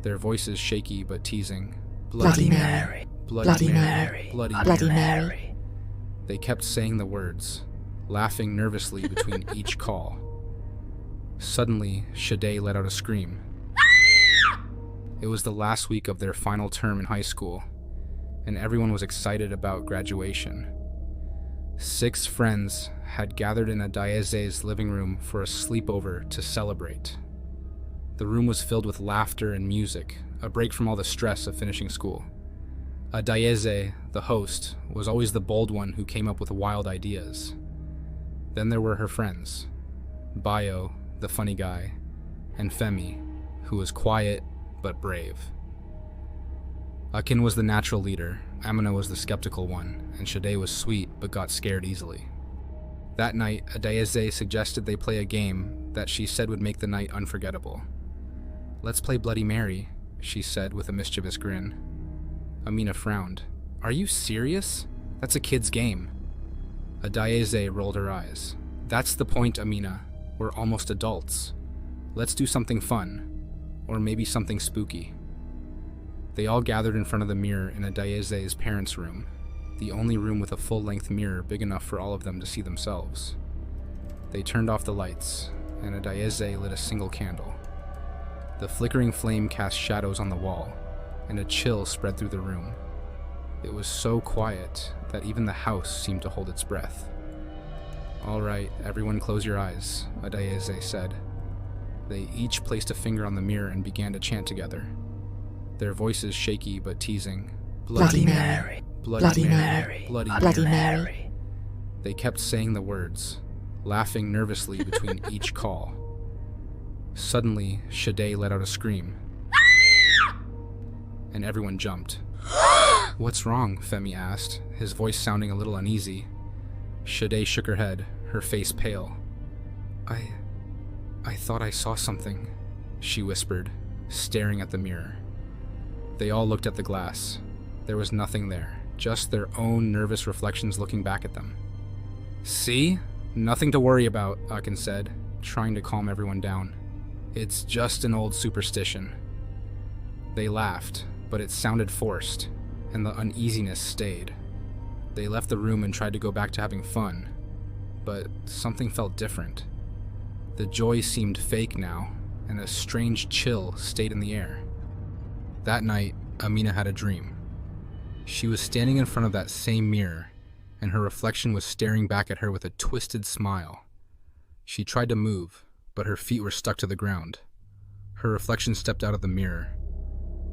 their voices shaky but teasing. Bloody Mary, Bloody Mary, Bloody Mary. They kept saying the words, laughing nervously between each call. Suddenly, Shade let out a scream. It was the last week of their final term in high school, and everyone was excited about graduation. 6 friends had gathered in Adaeze's living room for a sleepover to celebrate. The room was filled with laughter and music, a break from all the stress of finishing school. Adaeze, the host, was always the bold one who came up with wild ideas. Then there were her friends, Bayo, the funny guy, and Femi, who was quiet but brave. Akin was the natural leader, Amina was the skeptical one, and Shade was sweet but got scared easily. That night, Adaeze suggested they play a game that she said would make the night unforgettable. "Let's play Bloody Mary," she said with a mischievous grin. Amina frowned. "Are you serious? That's a kid's game." Adaeze rolled her eyes. "That's the point, Amina. We're almost adults. Let's do something fun. Or maybe something spooky." They all gathered in front of the mirror in Adaeze's parents' room, the only room with a full-length mirror big enough for all of them to see themselves. They turned off the lights, and Adaeze lit a single candle. The flickering flame cast shadows on the wall, and a chill spread through the room. It was so quiet that even the house seemed to hold its breath. "All right, everyone close your eyes," Adaeze said. They each placed a finger on the mirror and began to chant together, their voices shaky but teasing. Bloody Mary, Bloody Mary, Bloody Mary. They kept saying the words, laughing nervously between each call. Suddenly, Shade let out a scream, and everyone jumped. "What's wrong?" Femi asked, his voice sounding a little uneasy. Shade shook her head, her face pale. I thought I saw something," she whispered, staring at the mirror. They all looked at the glass. There was nothing there, just their own nervous reflections looking back at them. "See? Nothing to worry about," Akin said, trying to calm everyone down. "It's just an old superstition." They laughed, but it sounded forced, and the uneasiness stayed. They left the room and tried to go back to having fun, but something felt different. The joy seemed fake now, and a strange chill stayed in the air. That night, Amina had a dream. She was standing in front of that same mirror, and her reflection was staring back at her with a twisted smile. She tried to move, but her feet were stuck to the ground. Her reflection stepped out of the mirror,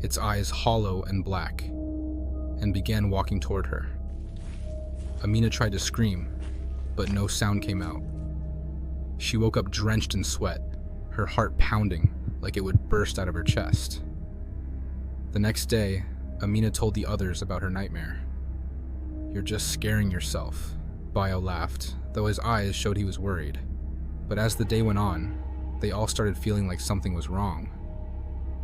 its eyes hollow and black, and began walking toward her. Amina tried to scream, but no sound came out. She woke up drenched in sweat, her heart pounding like it would burst out of her chest. The next day, Amina told the others about her nightmare. "You're just scaring yourself," Bayo laughed, though his eyes showed he was worried. But as the day went on, they all started feeling like something was wrong.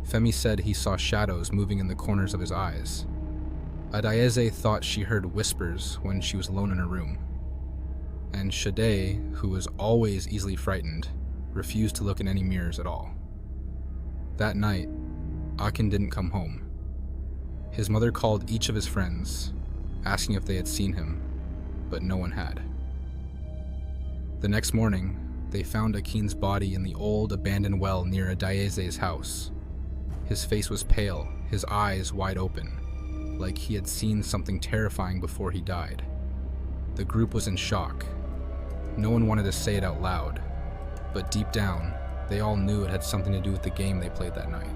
Femi said he saw shadows moving in the corners of his eyes. Adaeze thought she heard whispers when she was alone in her room. And Shade, who was always easily frightened, refused to look in any mirrors at all. That night, Akin didn't come home. His mother called each of his friends, asking if they had seen him, but no one had. The next morning, they found Akin's body in the old abandoned well near Adaeze's house. His face was pale, his eyes wide open, like he had seen something terrifying before he died. The group was in shock. No one wanted to say it out loud, but deep down, they all knew it had something to do with the game they played that night.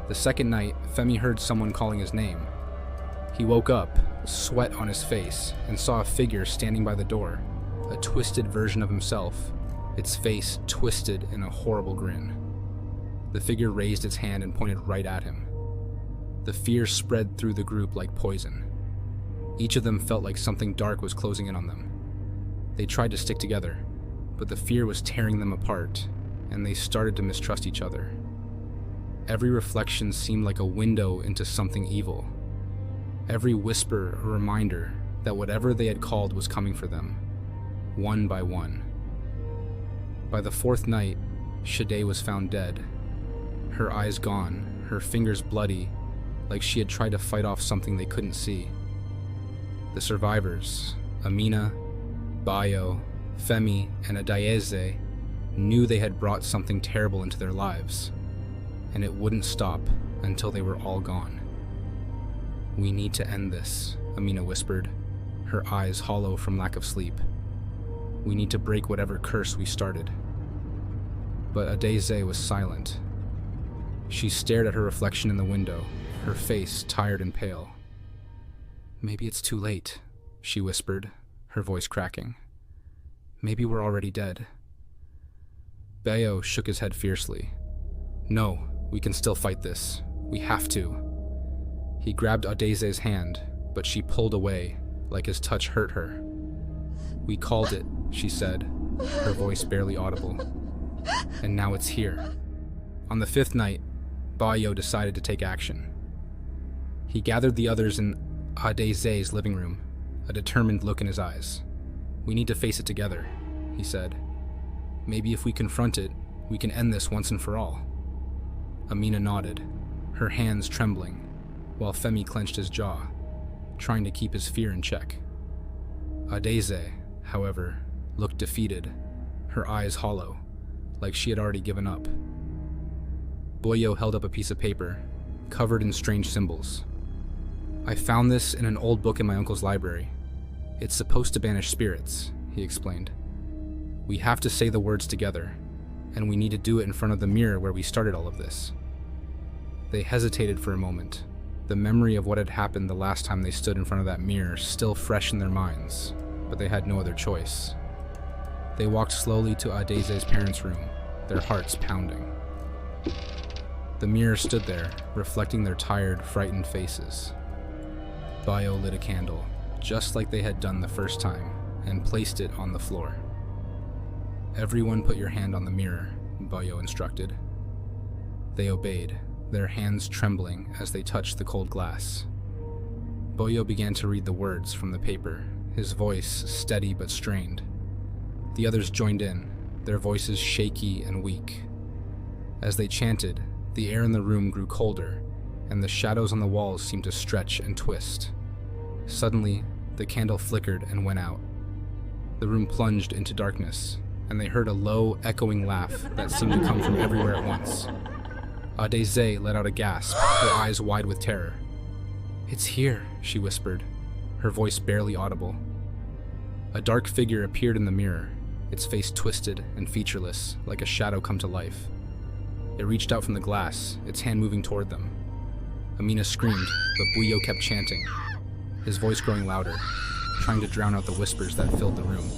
The second night, Femi heard someone calling his name. He woke up, sweat on his face, and saw a figure standing by the door, a twisted version of himself, its face twisted in a horrible grin. The figure raised its hand and pointed right at him. The fear spread through the group like poison. Each of them felt like something dark was closing in on them. They tried to stick together, but the fear was tearing them apart, and they started to mistrust each other. Every reflection seemed like a window into something evil. Every whisper a reminder that whatever they had called was coming for them, one by one. By the fourth night, Shade was found dead, her eyes gone, her fingers bloody, like she had tried to fight off something they couldn't see. The survivors, Amina, Bayo, Femi, and Adayeze, knew they had brought something terrible into their lives, and it wouldn't stop until they were all gone. "We need to end this," Amina whispered, her eyes hollow from lack of sleep. "We need to break whatever curse we started." But Adayeze was silent. She stared at her reflection in the window, her face tired and pale. "Maybe it's too late," she whispered, her voice cracking. "Maybe we're already dead." Bayo shook his head fiercely. "No, we can still fight this. We have to." He grabbed Adeze's hand, but she pulled away, like his touch hurt her. "We called it," she said, her voice barely audible. "And now it's here." On the 5th night, Bayo decided to take action. He gathered the others in Adeze's living room, a determined look in his eyes. "We need to face it together," he said. "Maybe if we confront it, we can end this once and for all." Amina nodded, her hands trembling, while Femi clenched his jaw, trying to keep his fear in check. Adeze, however, looked defeated, her eyes hollow, like she had already given up. Boyo held up a piece of paper, covered in strange symbols. "I found this in an old book in my uncle's library. It's supposed to banish spirits," he explained. "We have to say the words together, and we need to do it in front of the mirror where we started all of this." They hesitated for a moment, the memory of what had happened the last time they stood in front of that mirror still fresh in their minds, but they had no other choice. They walked slowly to Adeze's parents' room, their hearts pounding. The mirror stood there, reflecting their tired, frightened faces. Bayo lit a candle, just like they had done the first time, and placed it on the floor. "Everyone put your hand on the mirror," Bayo instructed. They obeyed, their hands trembling as they touched the cold glass. Boyo began to read the words from the paper, his voice steady but strained. The others joined in, their voices shaky and weak. As they chanted, the air in the room grew colder, and the shadows on the walls seemed to stretch and twist. Suddenly, the candle flickered and went out. The room plunged into darkness, and they heard a low, echoing laugh that seemed to come from everywhere at once. Adeze let out a gasp, her eyes wide with terror. "It's here," she whispered, her voice barely audible. A dark figure appeared in the mirror, its face twisted and featureless, like a shadow come to life. It reached out from the glass, its hand moving toward them. Amina screamed, but Buyo kept chanting, his voice growing louder, trying to drown out the whispers that filled the room.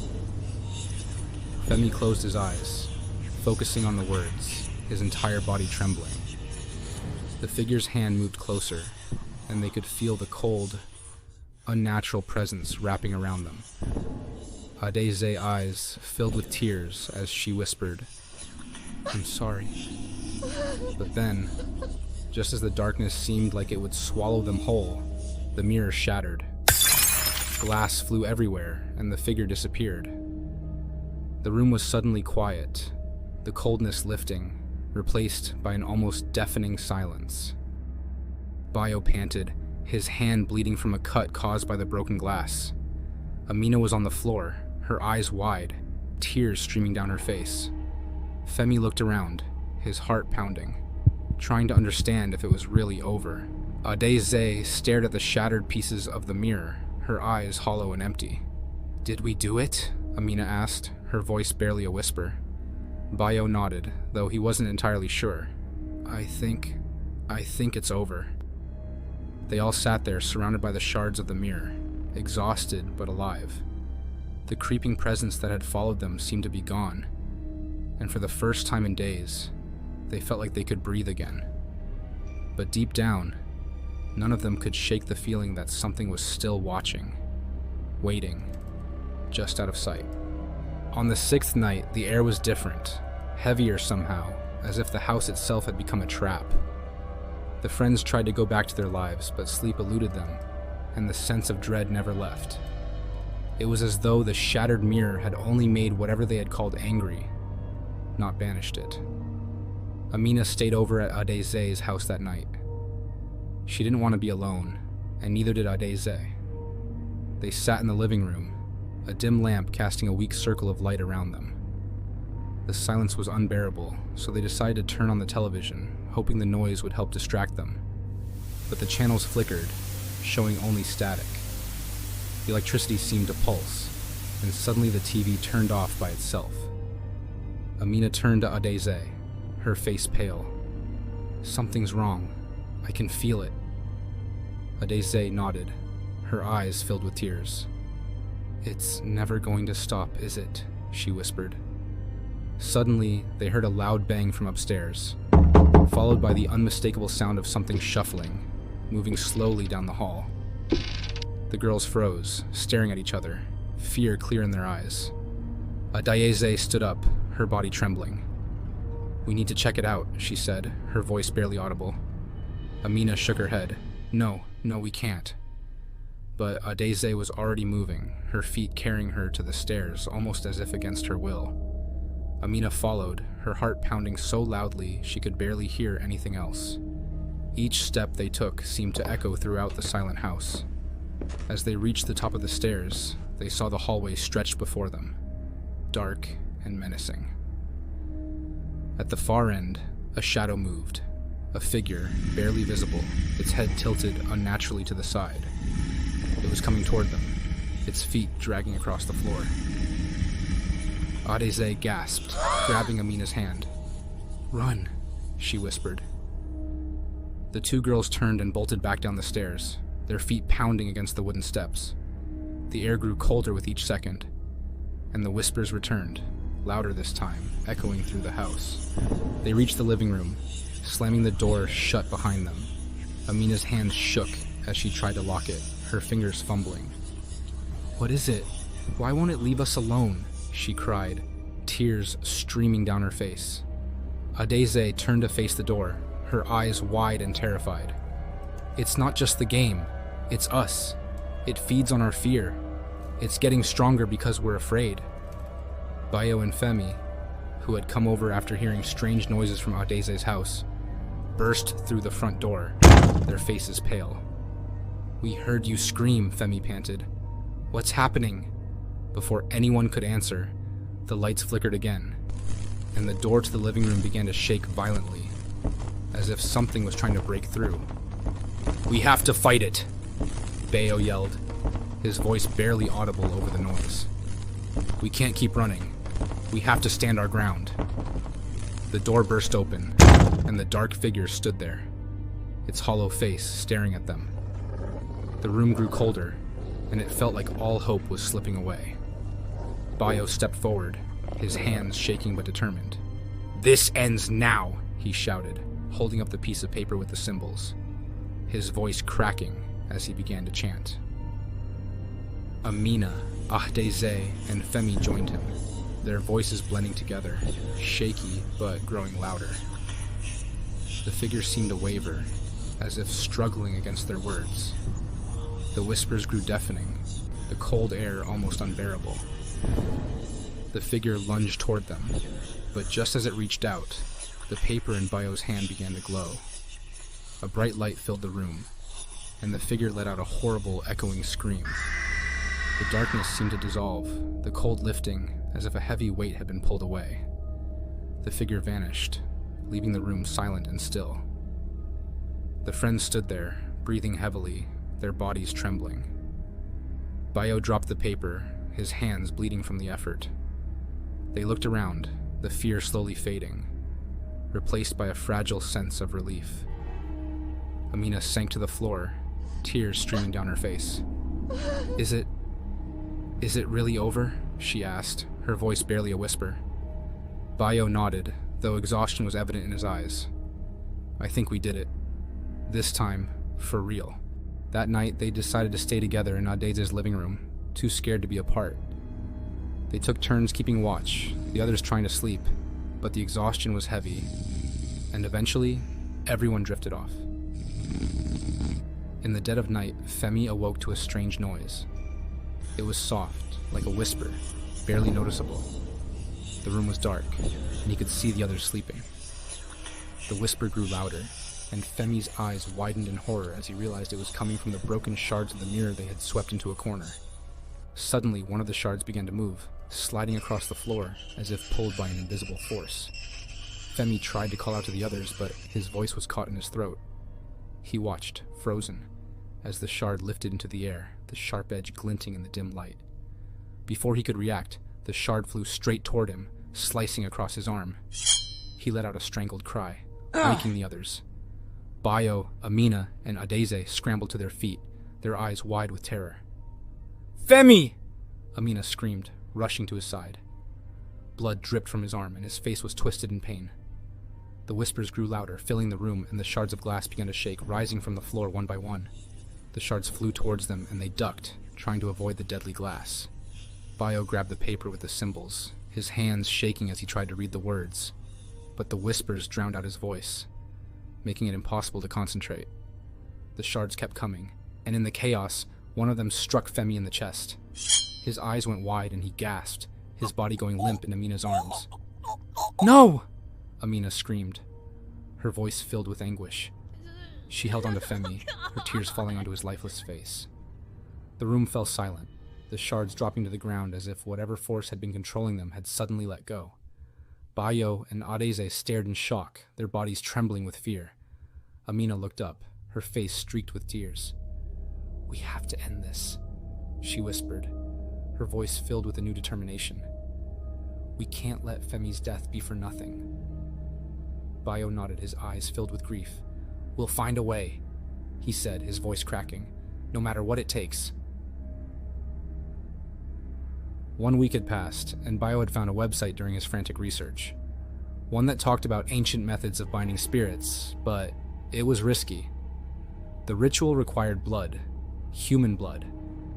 Femi closed his eyes, focusing on the words, his entire body trembling. The figure's hand moved closer, and they could feel the cold, unnatural presence wrapping around them. Adeze's eyes filled with tears as she whispered, "I'm sorry." But then, just as the darkness seemed like it would swallow them whole, the mirror shattered. Glass flew everywhere, and the figure disappeared. The room was suddenly quiet, the coldness lifting, replaced by an almost deafening silence. Bayo panted, his hand bleeding from a cut caused by the broken glass. Amina was on the floor, her eyes wide, tears streaming down her face. Femi looked around, his heart pounding, trying to understand if it was really over. Adeze stared at the shattered pieces of the mirror, her eyes hollow and empty. "Did we do it?" Amina asked, her voice barely a whisper. Bayo nodded, though he wasn't entirely sure. I think it's over." They all sat there surrounded by the shards of the mirror, exhausted but alive. The creeping presence that had followed them seemed to be gone, and for the first time in days, they felt like they could breathe again. But deep down, none of them could shake the feeling that something was still watching, waiting, just out of sight. On the 6th night, the air was different, heavier somehow, as if the house itself had become a trap. The friends tried to go back to their lives, but sleep eluded them, and the sense of dread never left. It was as though the shattered mirror had only made whatever they had called angry, not banished it. Amina stayed over at Adeze's house that night. She didn't want to be alone, and neither did Adeze. They sat in the living room, a dim lamp casting a weak circle of light around them. The silence was unbearable, so they decided to turn on the television, hoping the noise would help distract them. But the channels flickered, showing only static. The electricity seemed to pulse, and suddenly the TV turned off by itself. Amina turned to Adeze, her face pale. "Something's wrong. I can feel it." Adeze nodded, her eyes filled with tears. "It's never going to stop, is it?" she whispered. Suddenly, they heard a loud bang from upstairs, followed by the unmistakable sound of something shuffling, moving slowly down the hall. The girls froze, staring at each other, fear clear in their eyes. Adeze stood up, her body trembling. "We need to check it out," she said, her voice barely audible. Amina shook her head. No, we can't." But Adeze was already moving, her feet carrying her to the stairs, almost as if against her will. Amina followed, her heart pounding so loudly she could barely hear anything else. Each step they took seemed to echo throughout the silent house. As they reached the top of the stairs, they saw the hallway stretched before them, dark and menacing. At the far end, a shadow moved, a figure, barely visible, its head tilted unnaturally to the side. It was coming toward them, its feet dragging across the floor. Adeze gasped, grabbing Amina's hand. "Run," she whispered. The two girls turned and bolted back down the stairs, their feet pounding against the wooden steps. The air grew colder with each second, and the whispers returned, louder this time, echoing through the house. They reached the living room, slamming the door shut behind them. Amina's hands shook as she tried to lock it, her fingers fumbling. "What is it? Why won't it leave us alone?" she cried, tears streaming down her face. Adeze turned to face the door, her eyes wide and terrified. "It's not just the game. It's us. It feeds on our fear. It's getting stronger because we're afraid." Bayo and Femi, who had come over after hearing strange noises from Adeze's house, burst through the front door, their faces pale. "We heard you scream," Femi panted. "What's happening?" Before anyone could answer, the lights flickered again, and the door to the living room began to shake violently, as if something was trying to break through. "We have to fight it," Bayo yelled, his voice barely audible over the noise. "We can't keep running. We have to stand our ground." The door burst open, and the dark figure stood there, its hollow face staring at them. The room grew colder, and it felt like all hope was slipping away. Bayo stepped forward, his hands shaking but determined. "This ends now," he shouted, holding up the piece of paper with the symbols, his voice cracking as he began to chant. Amina, Adeze, and Femi joined him, their voices blending together, shaky but growing louder. The figure seemed to waver, as if struggling against their words. The whispers grew deafening, the cold air almost unbearable. The figure lunged toward them, but just as it reached out, the paper in Bayo's hand began to glow. A bright light filled the room, and the figure let out a horrible, echoing scream. The darkness seemed to dissolve, the cold lifting as if a heavy weight had been pulled away. The figure vanished, leaving the room silent and still. The friends stood there, breathing heavily, their bodies trembling. Bayo dropped the paper, his hands bleeding from the effort. They looked around, the fear slowly fading, replaced by a fragile sense of relief. Amina sank to the floor, tears streaming down her face. Is it really over?" she asked, her voice barely a whisper. Bayo nodded, though exhaustion was evident in his eyes. "I think we did it. This time, for real." That night, they decided to stay together in Adeze's living room, too scared to be apart. They took turns keeping watch, the others trying to sleep, but the exhaustion was heavy, and eventually, everyone drifted off. In the dead of night, Femi awoke to a strange noise. It was soft, like a whisper, barely noticeable. The room was dark, and he could see the others sleeping. The whisper grew louder, and Femi's eyes widened in horror as he realized it was coming from the broken shards of the mirror they had swept into a corner. Suddenly, one of the shards began to move, sliding across the floor as if pulled by an invisible force. Femi tried to call out to the others, but his voice was caught in his throat. He watched, frozen, as the shard lifted into the air, the sharp edge glinting in the dim light. Before he could react, the shard flew straight toward him, slicing across his arm. He let out a strangled cry, waking the others. Bayo, Amina, and Adeze scrambled to their feet, their eyes wide with terror. "Femi!" Amina screamed, rushing to his side. Blood dripped from his arm, and his face was twisted in pain. The whispers grew louder, filling the room, and the shards of glass began to shake, rising from the floor one by one. The shards flew towards them, and they ducked, trying to avoid the deadly glass. Bayo grabbed the paper with the symbols, his hands shaking as he tried to read the words. But the whispers drowned out his voice, making it impossible to concentrate. The shards kept coming, and in the chaos, one of them struck Femi in the chest. His eyes went wide and he gasped, his body going limp in Amina's arms. "No!" Amina screamed, her voice filled with anguish. She held onto Femi, her tears falling onto his lifeless face. The room fell silent, the shards dropping to the ground as if whatever force had been controlling them had suddenly let go. Bayo and Adeze stared in shock, their bodies trembling with fear. Amina looked up, her face streaked with tears. "We have to end this," she whispered, her voice filled with a new determination. "We can't let Femi's death be for nothing." Bayo nodded, his eyes filled with grief. "We'll find a way," he said, his voice cracking, "no matter what it takes." 1 week had passed, and Bayo had found a website during his frantic research. One that talked about ancient methods of binding spirits, but it was risky. The ritual required blood, human blood,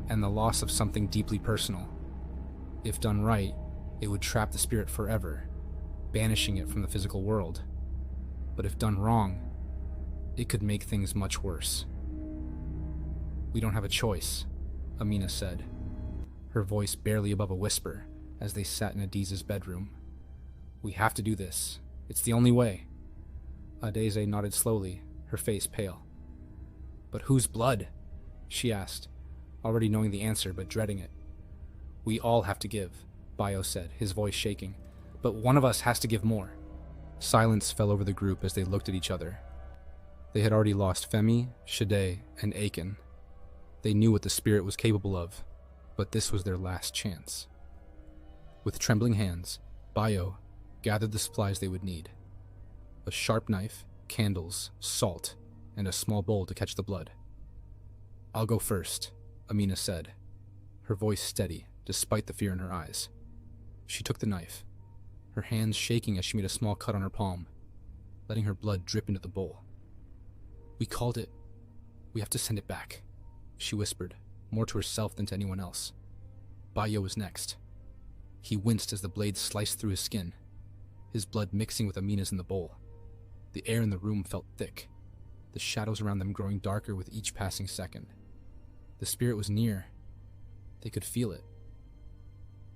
and the loss of something deeply personal. If done right, it would trap the spirit forever, banishing it from the physical world. But if done wrong, it could make things much worse. "We don't have a choice," Amina said, her voice barely above a whisper, as they sat in Adiz's bedroom. "We have to do this. It's the only way." Adeze nodded slowly, her face pale. "But whose blood?" she asked, already knowing the answer but dreading it. "We all have to give," Bayo said, his voice shaking. "But one of us has to give more." Silence fell over the group as they looked at each other. They had already lost Femi, Shade, and Aiken. They knew what the spirit was capable of, but this was their last chance. With trembling hands, Bayo gathered the supplies they would need: a sharp knife, candles, salt, and a small bowl to catch the blood. "I'll go first," Amina said, her voice steady despite the fear in her eyes. She took the knife, her hands shaking as she made a small cut on her palm, letting her blood drip into the bowl. "We called it. We have to send it back," she whispered, more to herself than to anyone else. Bayo was next. He winced as the blade sliced through his skin, his blood mixing with Amina's in the bowl. The air in the room felt thick, the shadows around them growing darker with each passing second. The spirit was near. They could feel it.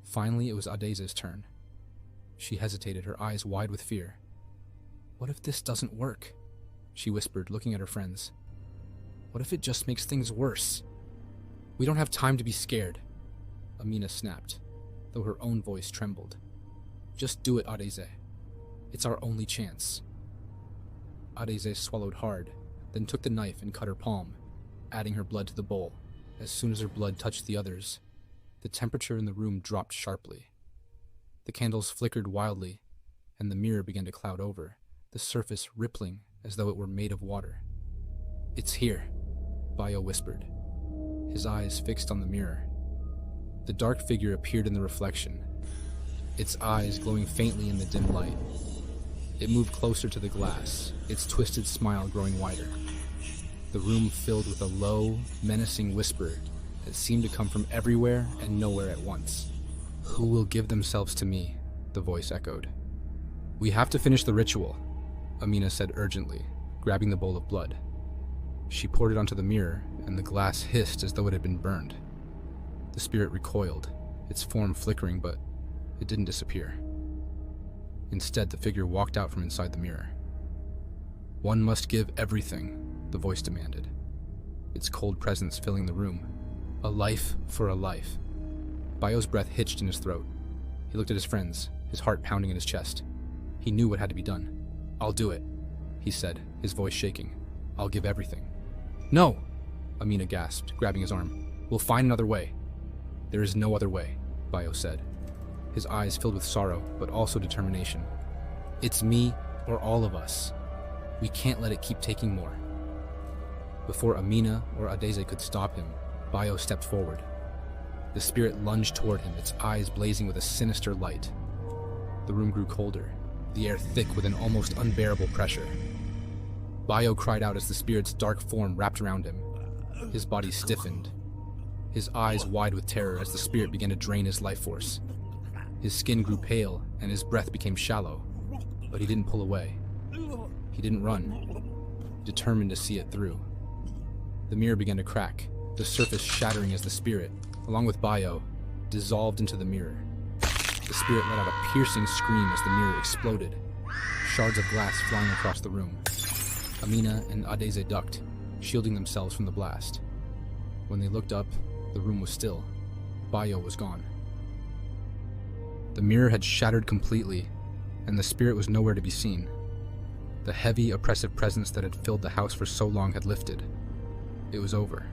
Finally, it was Adeze's turn. She hesitated, her eyes wide with fear. "What if this doesn't work?" she whispered, looking at her friends. "What if it just makes things worse?" "We don't have time to be scared," Amina snapped, though her own voice trembled. "Just do it, Adeze. It's our only chance." Adeze swallowed hard, then took the knife and cut her palm, adding her blood to the bowl. As soon as her blood touched the others, the temperature in the room dropped sharply. The candles flickered wildly, and the mirror began to cloud over, the surface rippling as though it were made of water. "It's here," Bayo whispered, his eyes fixed on the mirror. The dark figure appeared in the reflection, its eyes glowing faintly in the dim light. It moved closer to the glass, its twisted smile growing wider. The room filled with a low, menacing whisper that seemed to come from everywhere and nowhere at once. "Who will give themselves to me?" the voice echoed. "We have to finish the ritual," Amina said urgently, grabbing the bowl of blood. She poured it onto the mirror, and the glass hissed as though it had been burned. The spirit recoiled, its form flickering, but it didn't disappear. Instead, the figure walked out from inside the mirror. One must give everything, the voice demanded, its cold presence filling the room. A life for a life. Bayo's breath hitched in his throat. He looked at his friends, his heart pounding in his chest. He knew what had to be done. "I'll do it," he said, his voice shaking. "I'll give everything." "No!" Amina gasped, grabbing his arm. "We'll find another way." "There is no other way," Bayo said, his eyes filled with sorrow, but also determination. "It's me or all of us. We can't let it keep taking more." Before Amina or Adeze could stop him, Bayo stepped forward. The spirit lunged toward him, its eyes blazing with a sinister light. The room grew colder, the air thick with an almost unbearable pressure. Bayo cried out as the spirit's dark form wrapped around him. His body stiffened, his eyes wide with terror as the spirit began to drain his life force. His skin grew pale and his breath became shallow, but he didn't pull away. He didn't run, determined to see it through. The mirror began to crack, the surface shattering as the spirit, along with Bayo, dissolved into the mirror. The spirit let out a piercing scream as the mirror exploded, shards of glass flying across the room. Amina and Adeze ducked, shielding themselves from the blast. When they looked up, the room was still. Bayo was gone. The mirror had shattered completely, and the spirit was nowhere to be seen. The heavy, oppressive presence that had filled the house for so long had lifted. It was over.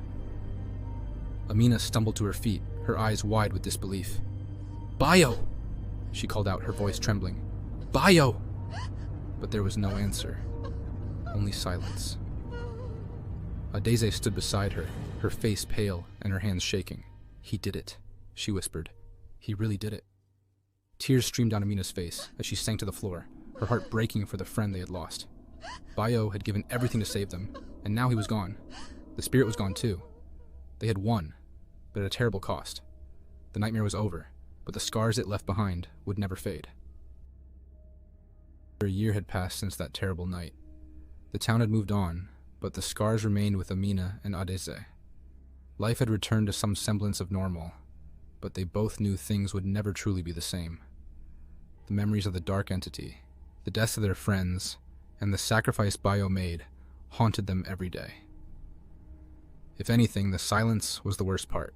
Amina stumbled to her feet, her eyes wide with disbelief. "Bayo!" she called out, her voice trembling. "Bayo!" But there was no answer, only silence. Adeze stood beside her, her face pale and her hands shaking. "He did it," she whispered. "He really did it." Tears streamed down Amina's face as she sank to the floor, her heart breaking for the friend they had lost. Bayo had given everything to save them, and now he was gone. The spirit was gone too. They had won, but at a terrible cost. The nightmare was over, but the scars it left behind would never fade. A year had passed since that terrible night. The town had moved on, but the scars remained with Amina and Adeze. Life had returned to some semblance of normal, but they both knew things would never truly be the same. The memories of the dark entity, the deaths of their friends, and the sacrifice Bayo made haunted them every day. If anything, the silence was the worst part.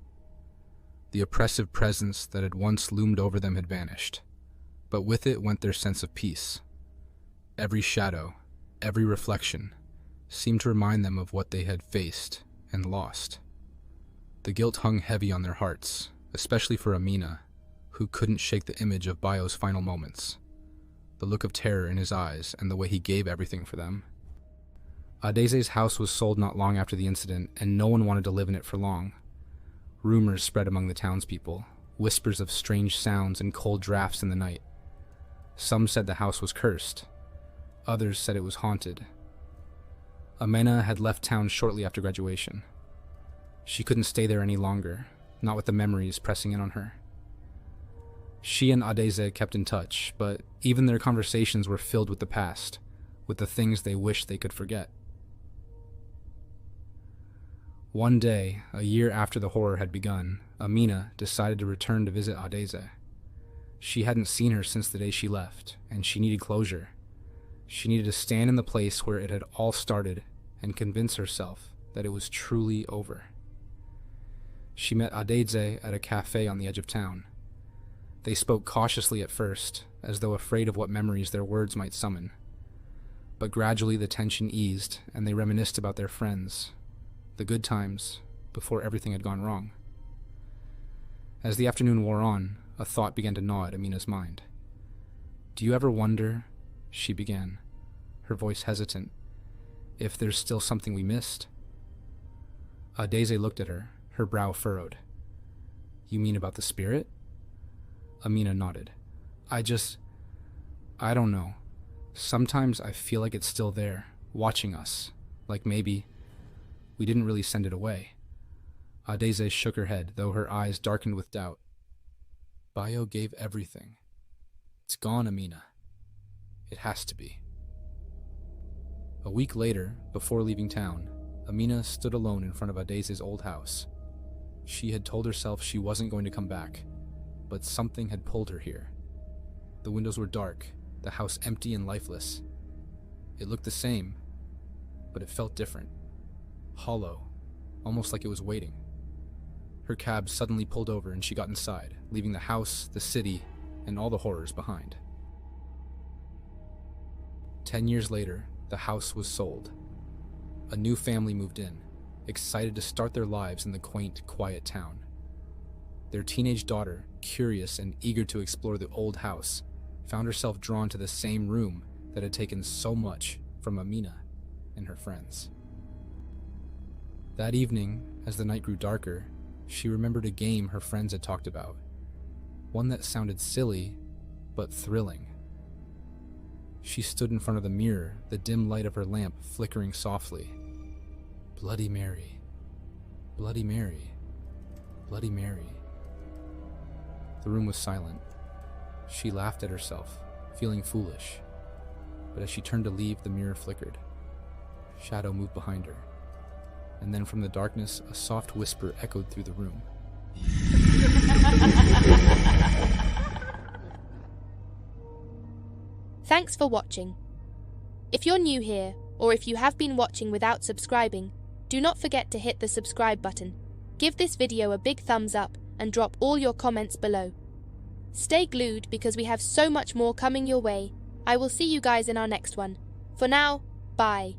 The oppressive presence that had once loomed over them had vanished, but with it went their sense of peace. Every shadow, every reflection, seemed to remind them of what they had faced and lost. The guilt hung heavy on their hearts, especially for Amina, who couldn't shake the image of Bayo's final moments, the look of terror in his eyes and the way he gave everything for them. Adeze's house was sold not long after the incident, and no one wanted to live in it for long. Rumors spread among the townspeople, whispers of strange sounds and cold drafts in the night. Some said the house was cursed. Others said it was haunted. Amina had left town shortly after graduation. She couldn't stay there any longer, not with the memories pressing in on her. She and Adeze kept in touch, but even their conversations were filled with the past, with the things they wished they could forget. One day, a year after the horror had begun, Amina decided to return to visit Adeze. She hadn't seen her since the day she left, and she needed closure. She needed to stand in the place where it had all started and convince herself that it was truly over. She met Adeze at a cafe on the edge of town. They spoke cautiously at first, as though afraid of what memories their words might summon. But gradually the tension eased, and they reminisced about their friends, the good times, before everything had gone wrong. As the afternoon wore on, a thought began to gnaw at Amina's mind. "Do you ever wonder," she began, her voice hesitant, "if there's still something we missed?" Adeze looked at her, her brow furrowed. "You mean about the spirit?" Amina nodded. I don't know. Sometimes I feel like it's still there, watching us, like maybe we didn't really send it away." Adeze shook her head, though her eyes darkened with doubt. "Bayo gave everything. It's gone, Amina. It has to be." A week later, before leaving town, Amina stood alone in front of Adeze's old house. She had told herself she wasn't going to come back, but something had pulled her here. The windows were dark, the house empty and lifeless. It looked the same, but it felt different. Hollow, almost like it was waiting. Her cab suddenly pulled over and she got inside, leaving the house, the city, and all the horrors behind. 10 years later, the house was sold. A new family moved in, excited to start their lives in the quaint, quiet town. Their teenage daughter, curious and eager to explore the old house, found herself drawn to the same room that had taken so much from Amina and her friends. That evening, as the night grew darker, she remembered a game her friends had talked about. One that sounded silly, but thrilling. She stood in front of the mirror, the dim light of her lamp flickering softly. Bloody Mary, Bloody Mary, Bloody Mary. The room was silent. She laughed at herself, feeling foolish. But as she turned to leave, the mirror flickered. Shadow moved behind her. And then from the darkness, a soft whisper echoed through the room. Thanks for watching. If you're new here, or if you have been watching without subscribing, do not forget to hit the subscribe button. Give this video a big thumbs up and drop all your comments below. Stay glued because we have so much more coming your way. I will see you guys in our next one. For now, bye.